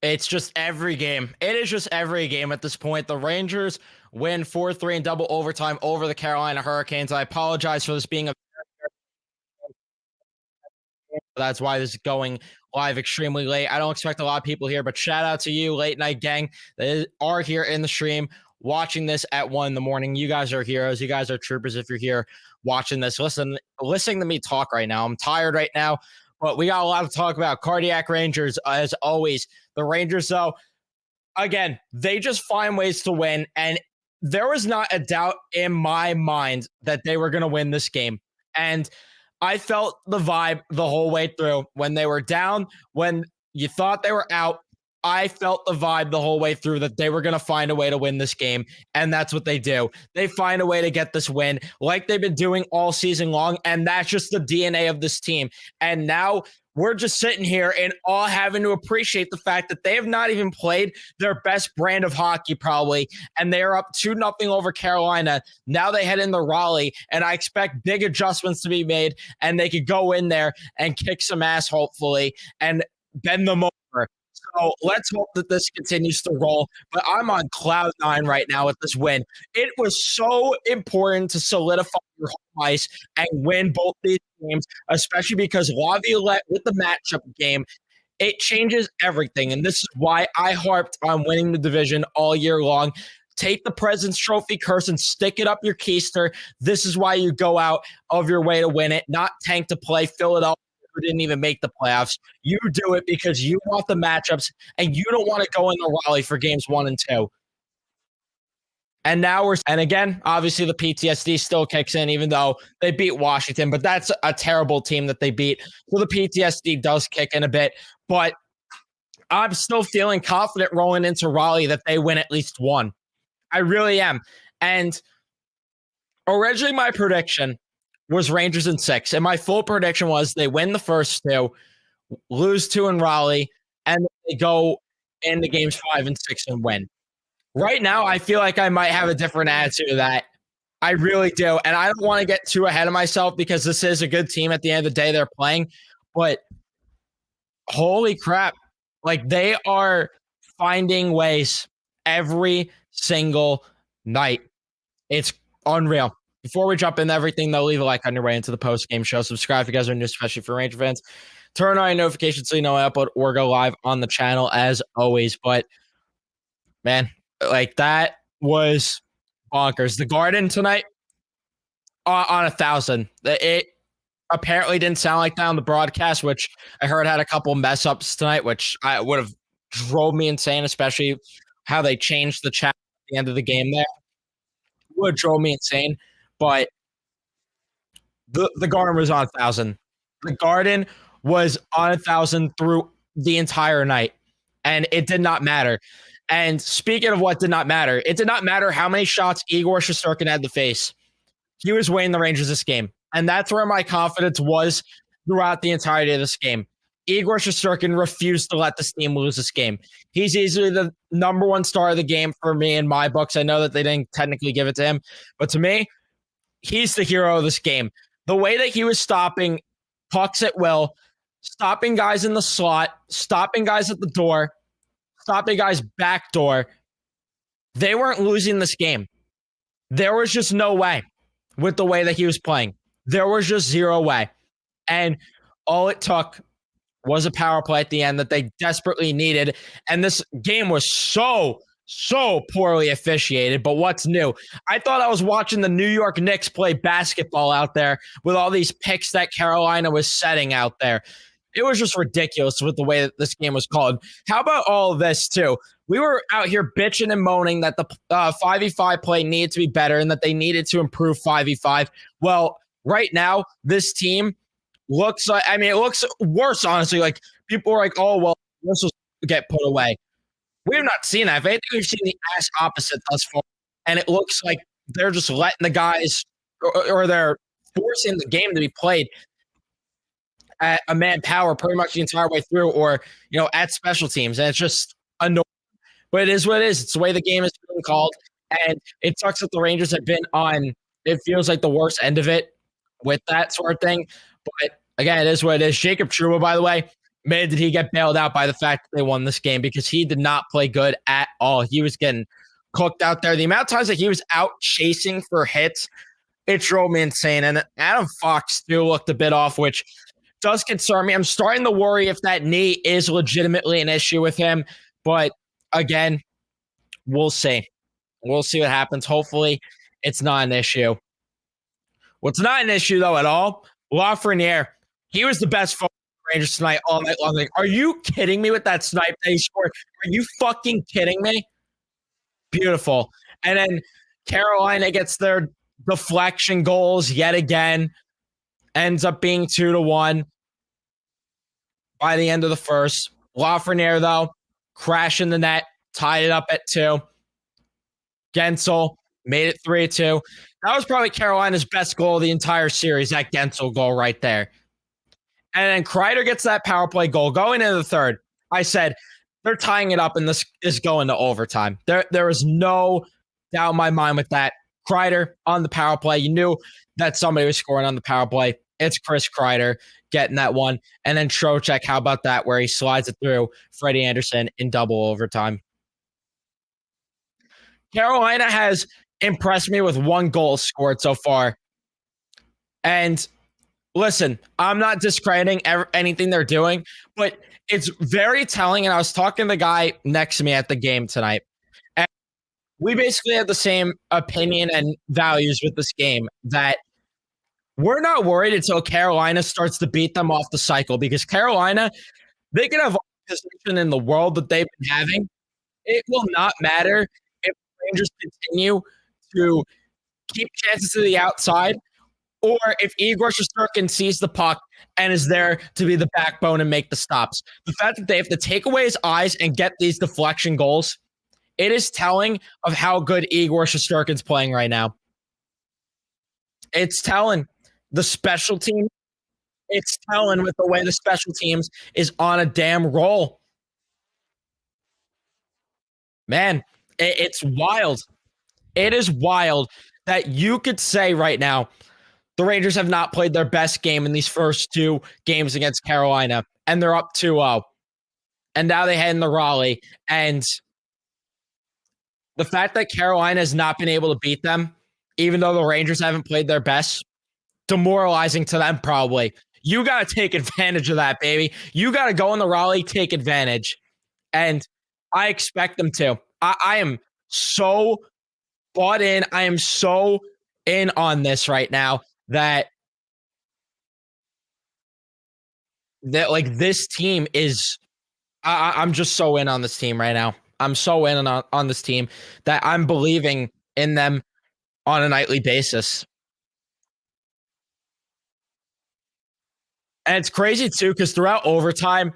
It's just every game. It is just every game at this point. The Rangers win 4-3 in double overtime over the Carolina Hurricanes. I apologize for this being a that's why this is going live extremely late. I don't expect a lot of people here, but shout out to you, late night gang, that are here in the stream watching this at 1 in the morning. You guys are heroes. You guys are troopers if you're here watching this. Listening to me talk right now. I'm tired right now, but we got a lot to talk about. Cardiac Rangers, as always. The Rangers, though, again, they just find ways to win. And there was not a doubt in my mind that they were going to win this game. And I felt the vibe the whole way through. When they were down, when you thought they were out, I felt the vibe the whole way through that they were going to find a way to win this game. And that's what they do. They find a way to get this win like they've been doing all season long. And that's just the DNA of this team. And now we're just sitting here and all having to appreciate the fact that they have not even played their best brand of hockey probably. And they are up 2-0 over Carolina. Now they head into Raleigh, and I expect big adjustments to be made, and they could go in there and kick some ass, hopefully, and bend them over. So let's hope that this continues to roll. But I'm on cloud 9 right now with this win. It was so important to solidify your home ice and win both these games, especially because Laviolette with the matchup game, it changes everything. And this is why I harped on winning the division all year long. Take the President's Trophy curse and stick it up your keister. This is why you go out of your way to win it, not tank to play Philadelphia, who didn't even make the playoffs. You do it because you want the matchups and you don't want to go into Raleigh for games 1 and 2. And now and again, obviously the PTSD still kicks in, even though they beat Washington, but that's a terrible team that they beat. So the PTSD does kick in a bit, but I'm still feeling confident rolling into Raleigh that they win at least 1. I really am. And originally my prediction was Rangers in 6. And my full prediction was they win the first 2, lose 2 in Raleigh, and they go into games 5 and 6 and win. Right now, I feel like I might have a different attitude to that. I really do. And I don't want to get too ahead of myself because this is a good team at the end of the day they're playing. But holy crap. Like, they are finding ways every single night. It's unreal. Before we jump into everything, though, leave a like on your way into the post-game show. Subscribe if you guys are new, especially for Ranger fans. Turn on your notifications so you know when I upload or go live on the channel, as always. But, man, like, that was bonkers. The Garden tonight, on 1,000. It apparently didn't sound like that on the broadcast, which I heard had a couple mess-ups tonight, which I would have drove me insane, especially how they changed the chat at the end of the game there. It would have drove me insane. But the Garden was on 1,000. The Garden was on 1,000 through the entire night, and it did not matter. And speaking of what did not matter, it did not matter how many shots Igor Shesterkin had to face. He was winning the Rangers this game, and that's where my confidence was throughout the entirety of this game. Igor Shesterkin refused to let this team lose this game. He's easily the number 1 star of the game for me in my books. I know that they didn't technically give it to him, but to me, he's the hero of this game. The way that he was stopping pucks at will, stopping guys in the slot, stopping guys at the door, stopping guys back door, they weren't losing this game. There was just no way with the way that he was playing. There was just zero way. And all it took was a power play at the end that they desperately needed. And this game was so poorly officiated. But what's new? I thought I was watching the New York Knicks play basketball out there with all these picks that Carolina was setting out there. It was just ridiculous with the way that this game was called. How about all of this, too? We were out here bitching and moaning that the 5v5 play needed to be better and that they needed to improve 5v5. Well, right now, this team looks like, I mean, it looks worse, honestly. Like, people are like, oh, well, this will get put away. We have not seen that. If anything, we've seen the ass opposite thus far. And it looks like they're just letting the guys, or they're forcing the game to be played at a man power pretty much the entire way through, or, you know, at special teams. And it's just annoying. But it is what it is. It's the way the game is being called. And it sucks that the Rangers have been on, it feels like, the worst end of it with that sort of thing. But again, it is what it is. Jacob Trouba, by the way, Man, did he get bailed out by the fact that they won this game because he did not play good at all. He was getting cooked out there. The amount of times that he was out chasing for hits, it drove me insane. And Adam Fox still looked a bit off, which does concern me. I'm starting to worry if that knee is legitimately an issue with him. But again, we'll see. We'll see what happens. Hopefully, it's not an issue. What's not an issue, though, at all, Lafreniere, he was the best Rangers tonight all night long. Like, are you kidding me with that snipe that he scored? Are you fucking kidding me? Beautiful. And then Carolina gets their deflection goals yet again. Ends up being 2-1 by the end of the first. Lafreniere, though, crashing the net, tied it up at 2. Gensel made it 3-2. That was probably Carolina's best goal of the entire series, that Gensel goal right there. And then Kreider gets that power play goal going into the third. I said, they're tying it up and this is going to overtime. There was no doubt in my mind with that. Kreider on the power play. You knew that somebody was scoring on the power play. It's Chris Kreider getting that one. And then TROCHECK, how about that, where he slides it through Freddie Anderson in double overtime. Carolina has impressed me with 1 goal scored so far. And listen, I'm not discrediting anything they're doing, but it's very telling. And I was talking to the guy next to me at the game tonight. And we basically had the same opinion and values with this game, that we're not worried until Carolina starts to beat them off the cycle, because Carolina, they can have all the position in the world that they've been having. It will not matter if Rangers continue to keep chances to the outside, or if Igor Shesterkin sees the puck and is there to be the backbone and make the stops. The fact that they have to take away his eyes and get these deflection goals, it is telling of how good Igor Shesterkin's playing right now. It's telling. The special team, it's telling with the way the special teams is on a damn roll. Man, it's wild. It is wild that you could say right now the Rangers have not played their best game in these first 2 games against Carolina, and they're up 2-0. And now they head into Raleigh. And the fact that Carolina has not been able to beat them, even though the Rangers haven't played their best, demoralizing to them probably. You got to take advantage of that, baby. You got to go in the Raleigh, take advantage. And I expect them to. I am so bought in. I am so in on this right now that like this team is I'm just so in on this team right now. I'm so in on this team that I'm believing in them on a nightly basis. And it's crazy too, because throughout overtime,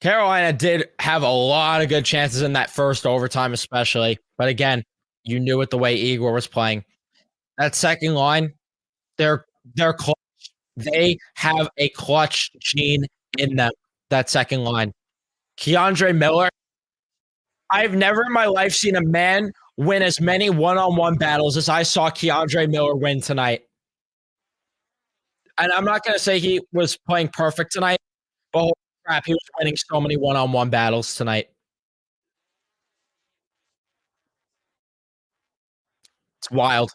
Carolina did have a lot of good chances in that first overtime, especially. But again, you knew it the way Igor was playing. That second line, they're clutch. They have a clutch gene in them. That second line, K'Andre Miller. I've never in my life seen a man win as many one-on-one battles as I saw K'Andre Miller win tonight. And I'm not going to say he was playing perfect tonight, but holy crap, he was winning so many one-on-one battles tonight. It's wild.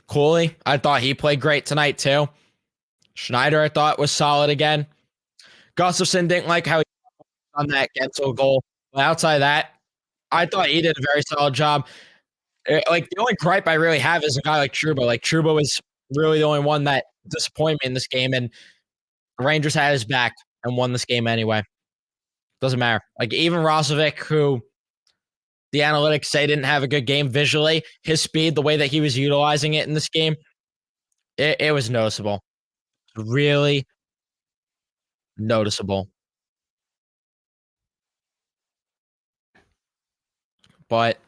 Cooley, I thought he played great tonight too. Schneider, I thought, was solid again. Gustafsson didn't like how he on that Gensel goal. But outside of that, I thought he did a very solid job. Like, the only gripe I really have is a guy like Trouba. Like, Trouba was really the only one that disappointed me in this game, and the Rangers had his back and won this game anyway. Doesn't matter. Like, even Rozovic, who the analytics say didn't have a good game visually, his speed, the way that he was utilizing it in this game, it was noticeable. Really noticeable. But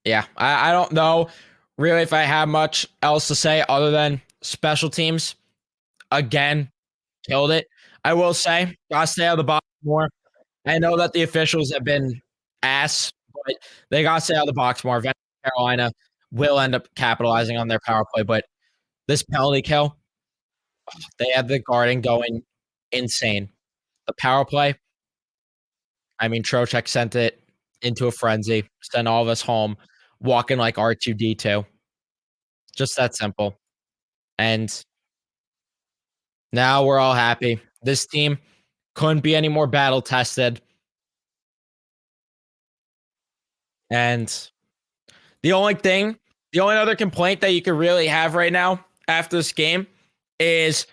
yeah, I don't know really if I have much else to say other than special teams. Again, killed it. I will say, gotta stay out of the box more. I know that the officials have been ass, but they gotta stay out of the box more. Eventually, Carolina will end up capitalizing on their power play, but this penalty kill, They had the Garden going insane. The power play, I mean, Trocheck sent it into a frenzy, sent all of us home, walking like R2D2. Just that simple. And now we're all happy. This team couldn't be any more battle tested. And the only thing, the only other complaint that you could really have right now after this game is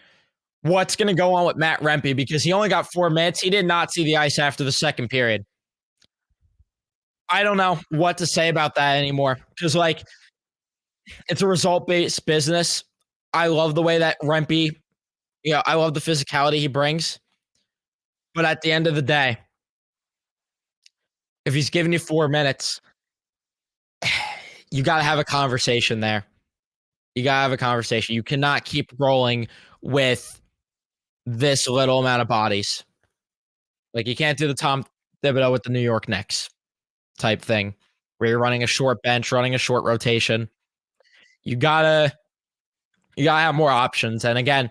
what's going to go on with Matt Rempe because he only got 4 minutes. He did not see the ice after the second period. I don't know what to say about that anymore because, like, it's a result based business. I love the way that Rempe, I love the physicality he brings. But at the end of the day, if he's giving you 4 minutes, you got to have a conversation there. You got to have a conversation. You cannot keep rolling with this little amount of bodies. Like, you can't do the Tom Thibodeau with the New York Knicks type thing where you're running a short bench, running a short rotation. You gotta have more options. And again,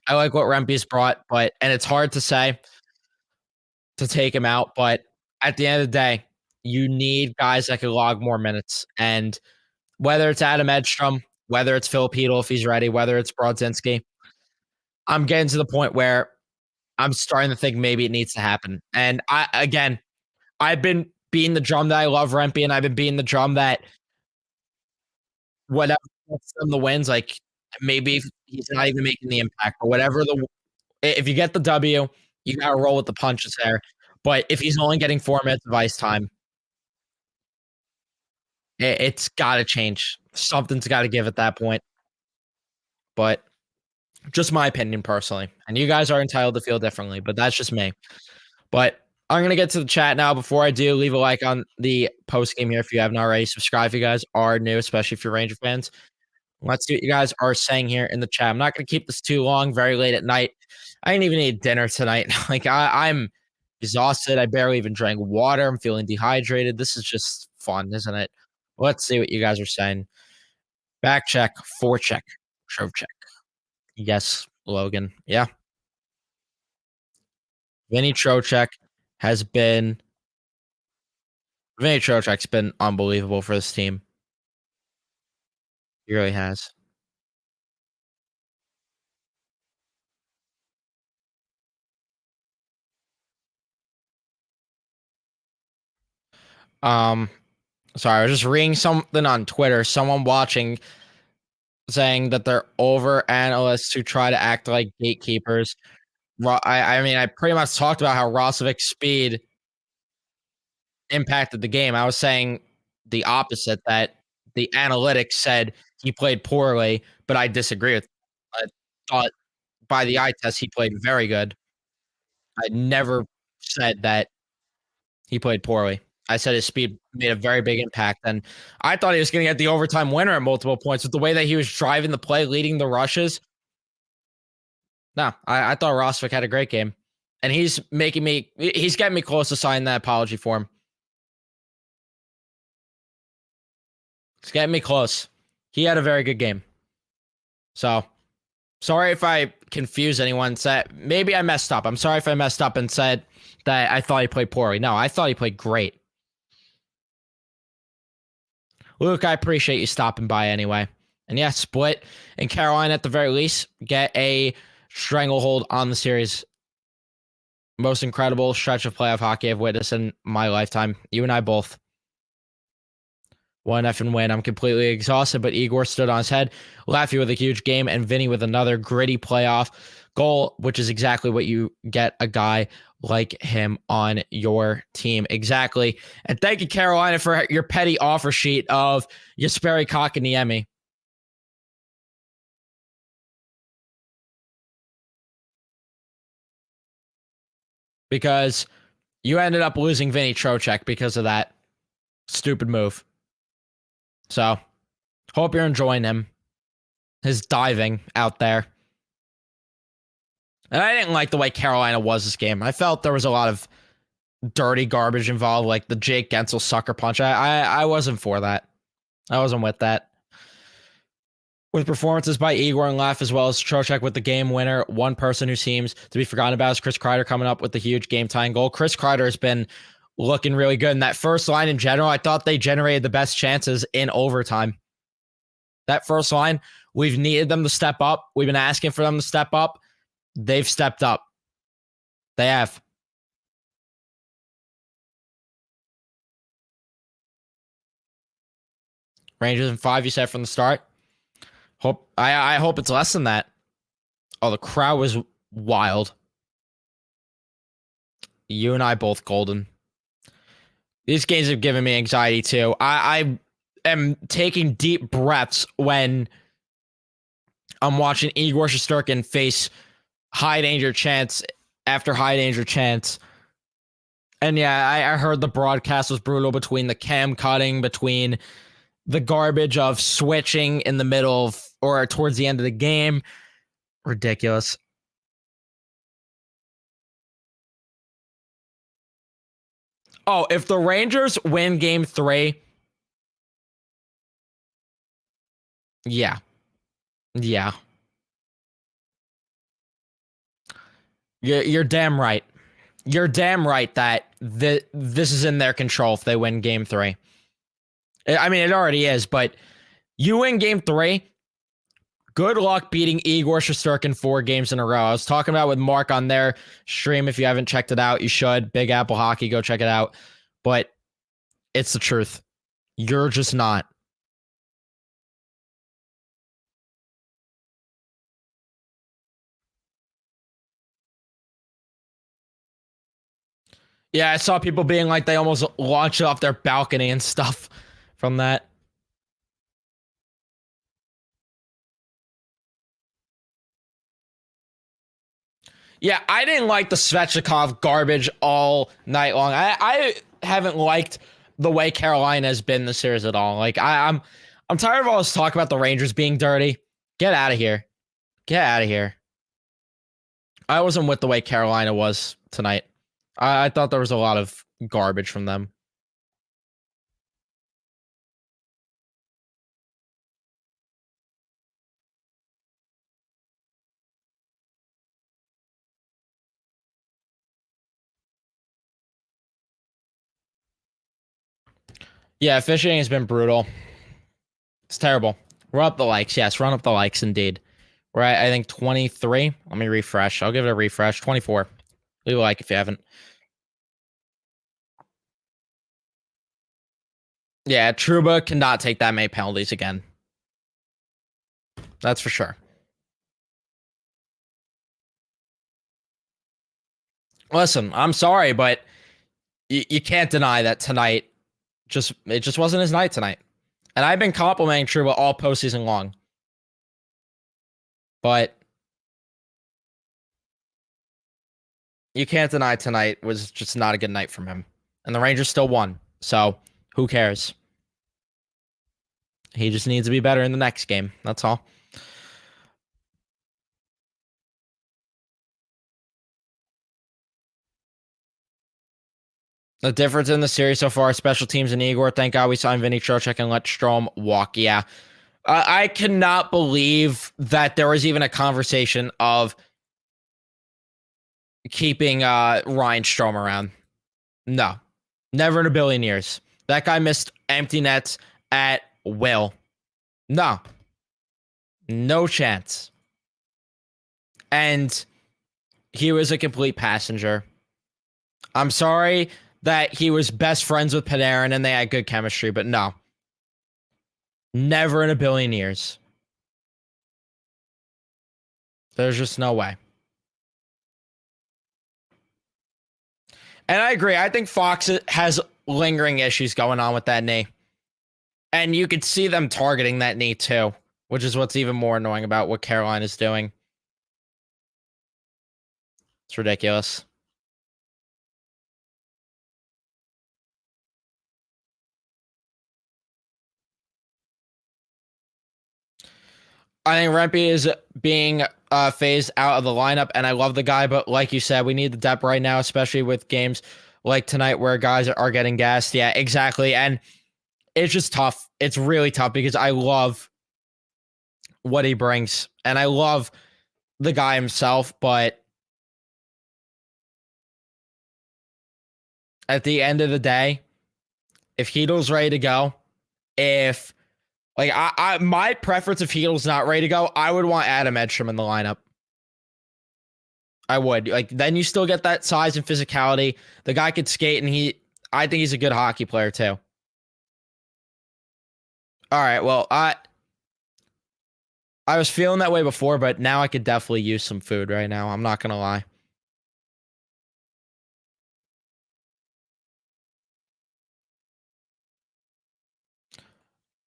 I like what Rempe's brought, and it's hard to say to take him out, but at the end of the day, you need guys that can log more minutes. And whether it's Adam Edstrom, whether it's Phil Pedal if he's ready, whether it's Brodzinski, I'm getting to the point where I'm starting to think maybe it needs to happen. And I've been beating the drum that I love Rempe, and I've been beating the drum that whatever gets them the wins, like maybe he's not even making the impact, but whatever if you get the W, you gotta roll with the punches there. But if he's only getting 4 minutes of ice time, it's gotta change. Something's gotta give at that point. But just my opinion personally. And you guys are entitled to feel differently, but that's just me. But I'm gonna get to the chat now. Before I do, leave a like on the post game here if you haven't already. Subscribe if you guys are new, especially if you're Ranger fans. Let's see what you guys are saying here in the chat. I'm not gonna keep this too long, very late at night. I didn't even eat dinner tonight. Like I'm exhausted. I barely even drank water. I'm feeling dehydrated. This is just fun, isn't it? Let's see what you guys are saying. Back check, forecheck, TROCHECK. Yes, Logan. Yeah. Vinny Trocheck has been Vinny Trocheck's been unbelievable for this team. He really has. Um, sorry, I was just reading something on Twitter. Someone watching saying that they're over analysts who try to act like gatekeepers. I mean, I pretty much talked about how Rosovic's speed impacted the game. I was saying the opposite, that the analytics said he played poorly, but I disagree with that. I thought by the eye test he played very good. I never said that he played poorly. I said his speed made a very big impact, and I thought he was going to get the overtime winner at multiple points with the way that he was driving the play, leading the rushes. No, I thought Rostovic had a great game, and he's getting me close to signing that apology form. It's getting me close. He had a very good game. So, sorry if I confuse anyone. Maybe I messed up. I'm sorry if I messed up and said that I thought he played poorly. No, I thought he played great. Luke, I appreciate you stopping by anyway. And yeah, Split and Carolina at the very least get a stranglehold on the series. Most incredible stretch of playoff hockey I've witnessed in my lifetime. You and I both. One effing win. I'm completely exhausted, but Igor stood on his head. Laffy with a huge game, and Vinny with another gritty playoff goal, which is exactly what you get a guy like him on your team. Exactly. And thank you, Carolina, for your petty offer sheet of Jesperi Kotkaniemi. Because you ended up losing Vinny Trocheck because of that stupid move. So, hope you're enjoying him. His diving out there. And I didn't like the way Carolina was this game. I felt there was a lot of dirty garbage involved, like the Jake Gensel sucker punch. I wasn't for that. I wasn't with that. with performances by Igor and Leff, as well as TROCHECK with the game winner. One person who seems to be forgotten about is Chris Kreider coming up with the huge game-tying goal. Chris Kreider has been looking really good. And that first line in general, I thought they generated the best chances in overtime. That first line, we've needed them to step up. We've been asking for them to step up. They've stepped up. They have. Rangers in 5, you said from the start. I hope it's less than that. Oh, the crowd was wild. You and I both golden. These games have given me anxiety too. I am taking deep breaths when I'm watching Igor Shesterkin face high danger chance after high danger chance. And yeah, I heard the broadcast was brutal between the cam cutting, between the garbage of switching in the middle of, or towards the end of the game. Ridiculous. Oh, if the Rangers win game 3, yeah. You're damn right. You're damn right that this is in their control if they win game 3. I mean, it already is, but you win game 3, good luck beating Igor Shesterkin 4 games in a row. I was talking about with Mark on their stream. If you haven't checked it out, you should. Big Apple Hockey, go check it out. But it's the truth. You're just not. Yeah, I saw people being like they almost launched off their balcony and stuff from that. Yeah, I didn't like the Svechnikov garbage all night long. I haven't liked the way Carolina has been this series at all. Like I'm tired of all this talk about the Rangers being dirty. Get out of here. Get out of here. I wasn't with the way Carolina was tonight. I thought there was a lot of garbage from them. Yeah, fishing has been brutal. It's terrible. Run up the likes. Yes, run up the likes indeed. We're at, I think, 23. Let me refresh. I'll give it a refresh. 24. Leave a like if you haven't. Yeah, Trouba cannot take that many penalties again. That's for sure. Listen, I'm sorry, but you can't deny that tonight it just wasn't his night tonight. And I've been complimenting Trouba all postseason long. But you can't deny tonight was just not a good night from him. And the Rangers still won. So who cares? He just needs to be better in the next game. That's all. The difference in the series so far, special teams and Igor. Thank God we signed Vinny Trocheck and let Strome walk. Yeah. I cannot believe that there was even a conversation of keeping Ryan Strome around. No. Never in a billion years. That guy missed empty nets at will. No. No chance. And he was a complete passenger. I'm sorry that he was best friends with Panarin and they had good chemistry, but no. Never in a billion years. There's just no way. And I agree. I think Fox has lingering issues going on with that knee. And you could see them targeting that knee too, which is what's even more annoying about what Carolina's doing. It's ridiculous. I think Rempe is being phased out of the lineup, and I love the guy, but like you said, we need the depth right now, especially with games like tonight where guys are getting gassed. Yeah, exactly. And it's just tough. It's really tough because I love what he brings. And I love the guy himself, but at the end of the day, if Heedle's ready to go, if like my preference if Heedle's not ready to go, I would want Adam Edstrom in the lineup. I would. Like, then you still get that size and physicality. The guy could skate, and I think he's a good hockey player too. All right, well, I was feeling that way before, but now I could definitely use some food right now. I'm not gonna lie.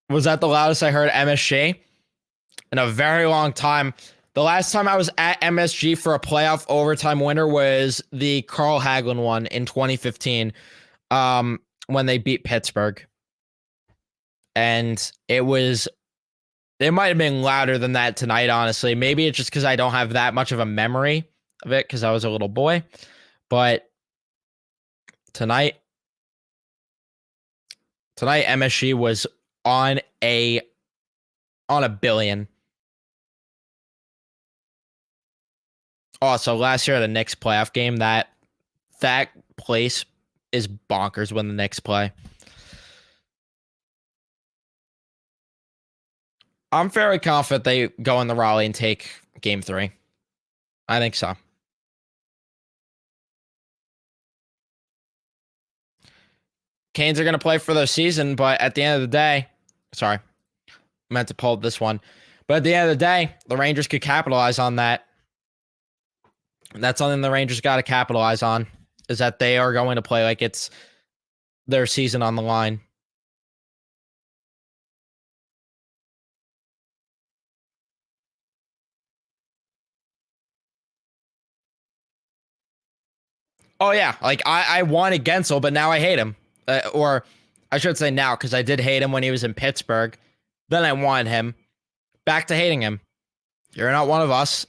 Was that the loudest I heard MSG in a very long time? The last time I was at MSG for a playoff overtime winner was the Carl Hagelin one in 2015, when they beat Pittsburgh. And it might have been louder than that tonight, honestly. Maybe it's just because I don't have that much of a memory of it because I was a little boy. But tonight MSG was on a billion. Also, last year at the Knicks playoff game, that place is bonkers when the Knicks play. I'm very confident they go in the Raleigh and take game 3. I think so. Canes are going to play for their season, but at the end of the day, sorry, I meant to pull this one. But at the end of the day, the Rangers could capitalize on that. That's something the Rangers got to capitalize on, is that they are going to play like it's their season on the line. Oh, yeah. Like, I wanted Gensel, but now I hate him. Or I should say now, because I did hate him when he was in Pittsburgh. Then I wanted him. Back to hating him. You're not one of us.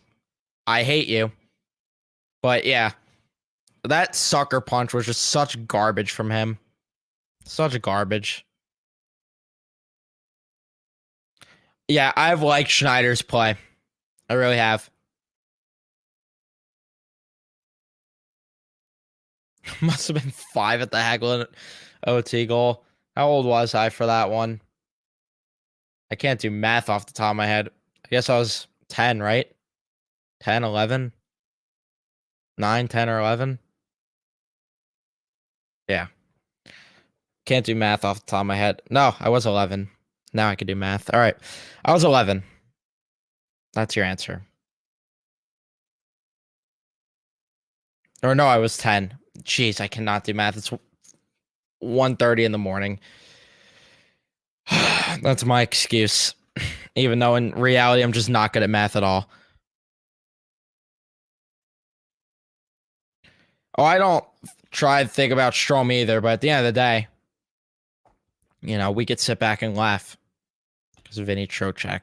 I hate you. But yeah, that sucker punch was just such garbage from him. Such garbage. Yeah, I've liked Schneider's play. I really have. Must have been 5 at the Hagelin OT goal. How old was I for that one? I can't do math off the top of my head. I guess I was 10, right? 10, 11? 9, 10, or 11? Yeah. Can't do math off the top of my head. No, I was 11. Now I can do math. All right. I was 11. That's your answer. Or no, I was 10. Jeez, I cannot do math. It's 1:30 in the morning. That's my excuse. Even though in reality, I'm just not good at math at all. Oh, I don't try to think about Strom either, but at the end of the day, you know, we could sit back and laugh because of Vinny Trocheck.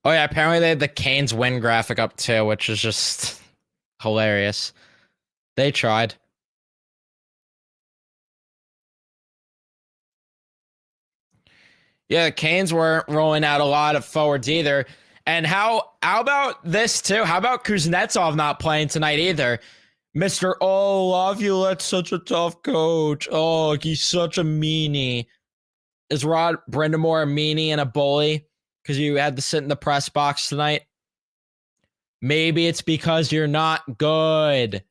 Oh, yeah, apparently they had the Canes win graphic up too, which is just hilarious. They tried. Yeah, the Canes weren't rolling out a lot of forwards either. And how about this too? How about Kuznetsov not playing tonight either? Mr. Oh, Laviolette, such a tough coach. Oh, he's such a meanie. Is Rod Brindamore a meanie and a bully because you had to sit in the press box tonight? Maybe it's because you're not good.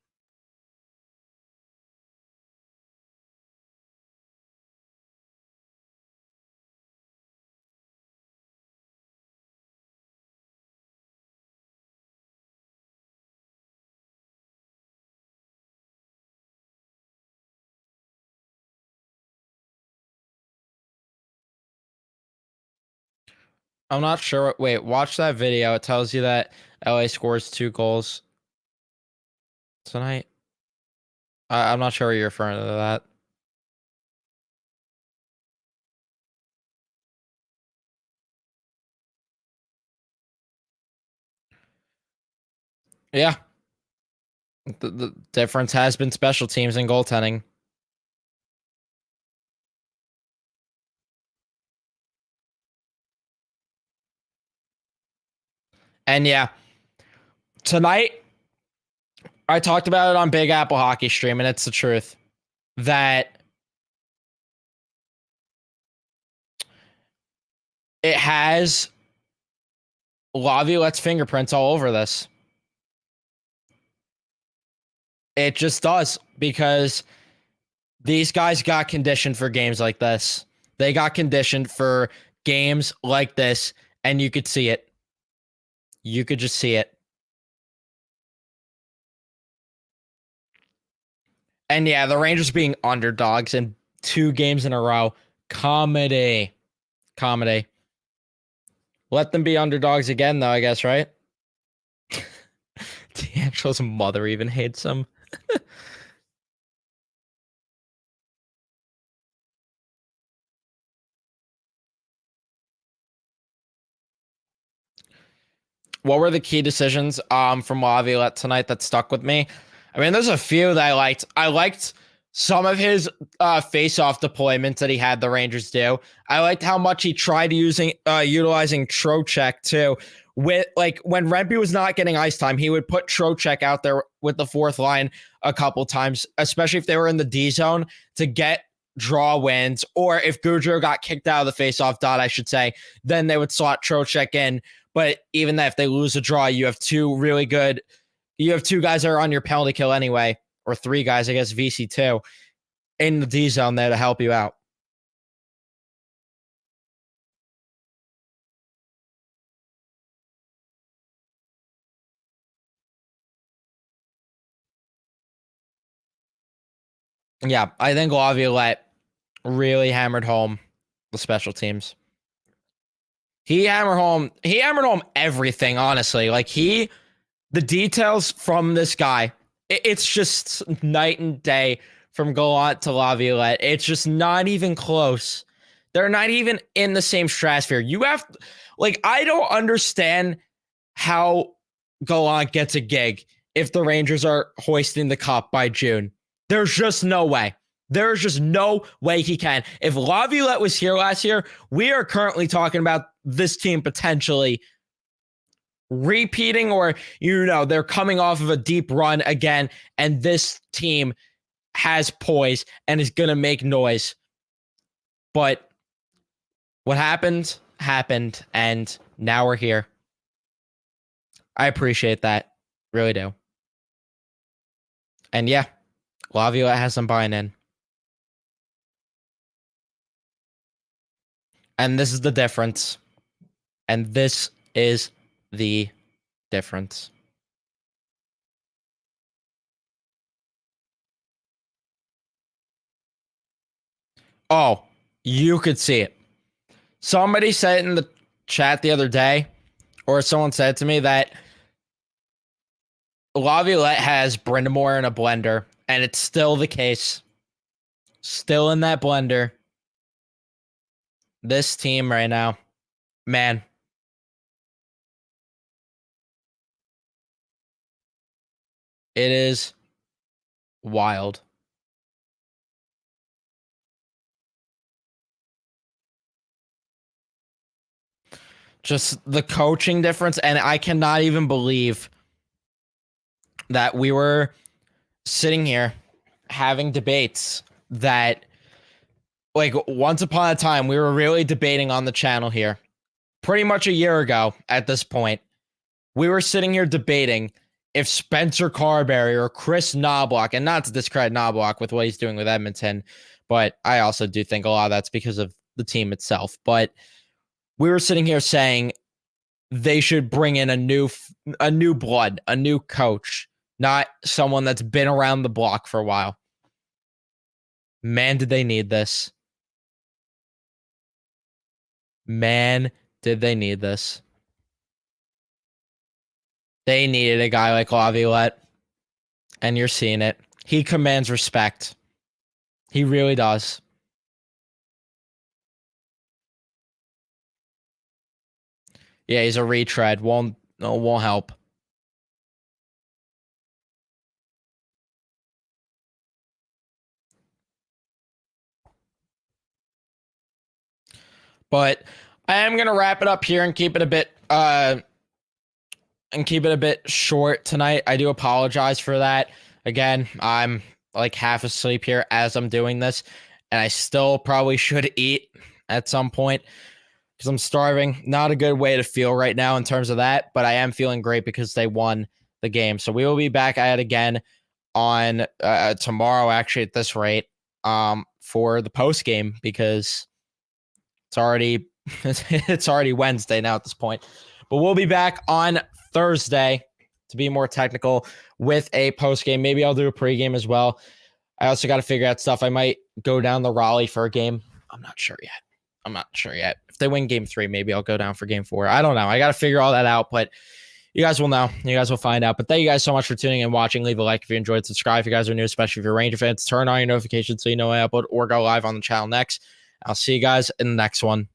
I'm not sure. Wait, watch that video. It tells you that LA scores 2 goals tonight. I'm not sure you're referring to that. Yeah. The difference has been special teams and goaltending. And yeah, tonight I talked about it on Big Apple Hockey Stream, and it's the truth that it has Laviolette's fingerprints all over this. It just does, because these guys got conditioned for games like this. They got conditioned for games like this, and you could see it. You could just see it. And yeah, the Rangers being underdogs in 2 games in a row. Comedy. Let them be underdogs again, though, I guess, right? D'Angelo's mother even hates him. What were the key decisions from Laviolette tonight that stuck with me? I mean, there's a few that I liked. I liked some of his face-off deployments that he had the Rangers do. I liked how much he tried utilizing TROCHECK too. With like when Rempe was not getting ice time, he would put TROCHECK out there with the fourth line a couple times, especially if they were in the D zone to get draw wins, or if Gaudreau got kicked out of the face-off dot, I should say, then they would slot TROCHECK in. But even that, if they lose a draw, you have 2 really good. You have 2 guys that are on your penalty kill anyway, or 3 guys, I guess, VC2, in the D zone there to help you out. Yeah, I think Laviolette really hammered home the special teams. He hammered home everything, honestly. Like the details from this guy, it's just night and day from Gallant to Laviolette. It's just not even close. They're not even in the same stratosphere. You have, like, I don't understand how Gallant gets a gig if the Rangers are hoisting the cup by June. There's just no way. There's just no way he can. If Laviolette was here last year, we are currently talking about this team potentially repeating, or they're coming off of a deep run again, and this team has poise and is going to make noise. But what happened, and now we're here. I appreciate that. Really do. And yeah, Laviolette has some buying in. And this is the difference. And this is the difference. Oh, you could see it. Somebody said in the chat the other day, or someone said to me that Laviolette has Brindamore in a blender, and it's still the case. Still in that blender. This team right now, man. It is wild. Just the coaching difference, and I cannot even believe that we were sitting here having debates that, like, once upon a time, we were really debating on the channel here. Pretty much a year ago at this point, we were sitting here debating if Spencer Carberry or Chris Knobloch, and not to discredit Knobloch with what he's doing with Edmonton, but I also do think a lot of that's because of the team itself. But we were sitting here saying they should bring in a new blood, a new coach, not someone that's been around the block for a while. Man, did they need this. Man, did they need this. They needed a guy like Laviolette, and you're seeing it. He commands respect. He really does. Yeah, he's a retread. Won't help. But I am gonna wrap it up here and keep it a bit and keep it a bit short tonight. I do apologize for that. Again, I'm like half asleep here as I'm doing this, and I still probably should eat at some point because I'm starving. Not a good way to feel right now in terms of that, but I am feeling great because they won the game. So we will be back at it again on tomorrow, actually, at this rate, for the post game, because it's already it's already Wednesday now at this point. But we'll be back on Thursday, to be more technical, with a post game. Maybe I'll do a pregame as well. I also got to figure out stuff. I might go down to Raleigh for a game. I'm not sure yet. If they win game 3, maybe I'll go down for game 4. I don't know. I got to figure all that out, but you guys will know. You guys will find out. But thank you guys so much for tuning in and watching. Leave a like if you enjoyed. Subscribe if you guys are new, especially if you're Ranger fans. Turn on your notifications so you know when I upload or go live on the channel next. I'll see you guys in the next one.